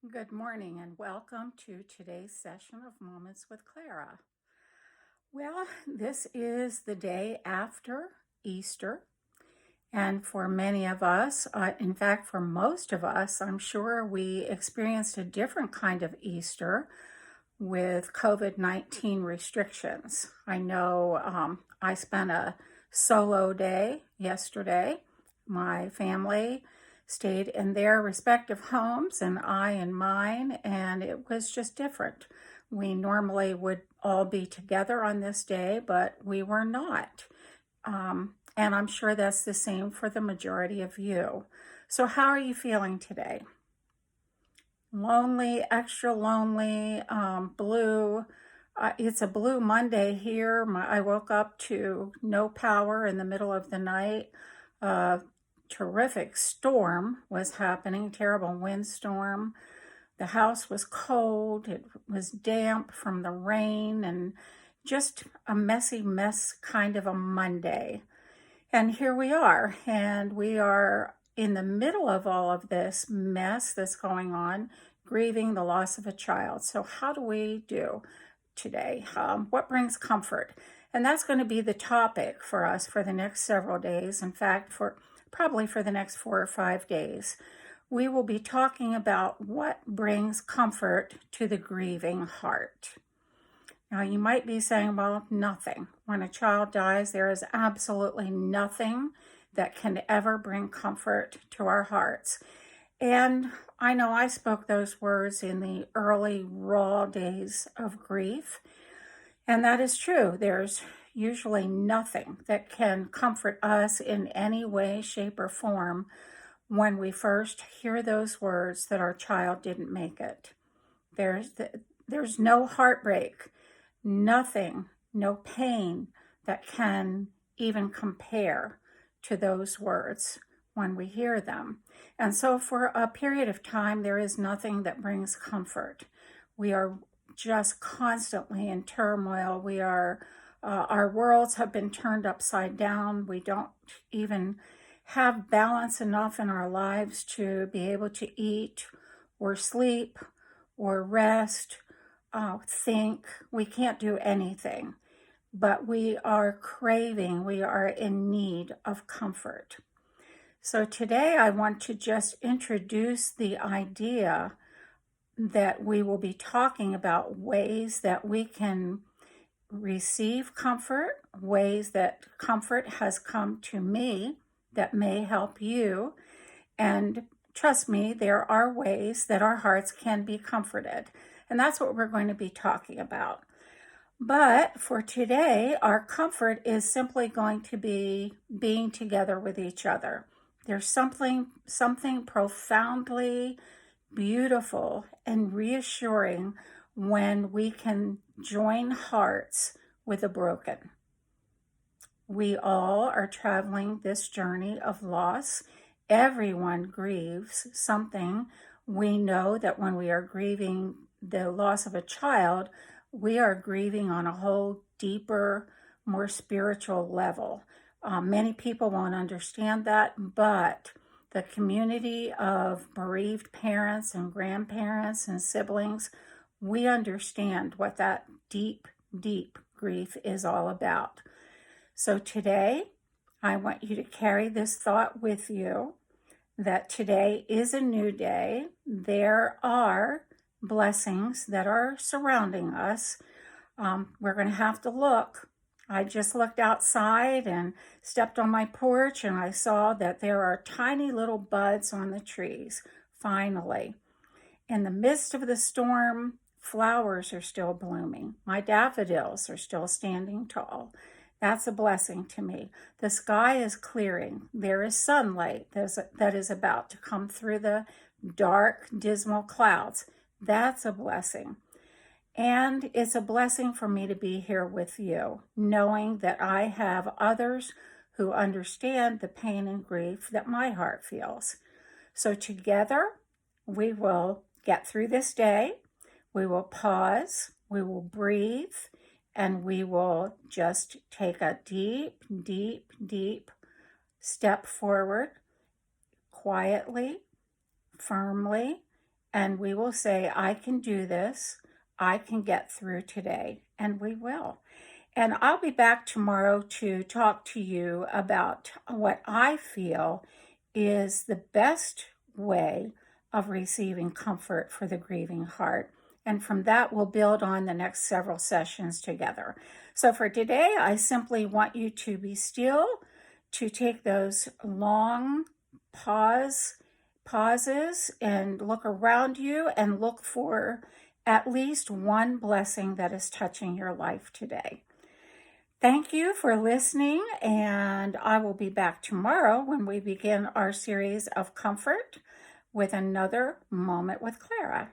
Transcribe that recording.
Good morning and welcome to today's session of Moments with Clara. Well, this is the day after Easter, and for many of us, in fact, for most of us, I'm sure we experienced a different kind of Easter with COVID-19 restrictions. I know I spent a solo day yesterday. My family stayed in their respective homes and I in mine, and it was just different. We normally would all be together on this day, but we were not. And I'm sure that's the same for the majority of you. So, how are you feeling today? Lonely, extra lonely, blue. It's a blue Monday here. I woke up to no power in the middle of the night. A terrific storm was happening, terrible windstorm. The house was cold. It was damp from the rain and just a messy mess kind of a Monday. And here we are in the middle of all of this mess that's going on, grieving the loss of a child. So, how do we do today? What brings comfort? And that's going to be the topic for us for the next several days. In fact, probably for the next 4 or 5 days. We will be talking about what brings comfort to the grieving heart. Now, you might be saying, well, nothing. When a child dies, there is absolutely nothing that can ever bring comfort to our hearts. And I know I spoke those words in the early, raw days of grief. And that is true. There's usually nothing that can comfort us in any way, shape, or form when we first hear those words that our child didn't make it. There's no heartbreak, nothing, no pain that can even compare to those words when we hear them. And so for a period of time, there is nothing that brings comfort. We are just constantly in turmoil. Our worlds have been turned upside down. We don't even have balance enough in our lives to be able to eat or sleep or rest, think. We can't do anything, but we are in need of comfort. So today I want to just introduce the idea that we will be talking about ways that we can receive comfort, ways that comfort has come to me that may help you. And trust me, there are ways that our hearts can be comforted. And that's what we're going to be talking about. But for today, our comfort is simply going to be being together with each other. There's something profoundly beautiful and reassuring when we can join hearts with the broken. We all are traveling this journey of loss. Everyone grieves something. We know that when we are grieving the loss of a child, we are grieving on a whole deeper, more spiritual level. Many people won't understand that, but the community of bereaved parents and grandparents and siblings, we understand what that deep, deep grief is all about. So today, I want you to carry this thought with you that today is a new day. There are blessings that are surrounding us. We're going to have to look. I just looked outside and stepped on my porch and I saw that there are tiny little buds on the trees, finally. In the midst of the storm, flowers are still blooming. My daffodils are still standing tall. That's a blessing to me. The sky is clearing. There is sunlight that is about to come through the dark, dismal clouds. That's a blessing. And it's a blessing for me to be here with you, knowing that I have others who understand the pain and grief that my heart feels. So together, we will get through this day. We will pause. We will breathe. And we will just take a deep, deep, deep step forward, quietly, firmly, and we will say, I can do this. I can get through today, and we will. And I'll be back tomorrow to talk to you about what I feel is the best way of receiving comfort for the grieving heart. And from that, we'll build on the next several sessions together. So for today, I simply want you to be still, to take those long pauses and look around you and look for at least one blessing that is touching your life today. Thank you for listening, and I will be back tomorrow when we begin our series of comfort with another moment with Clara.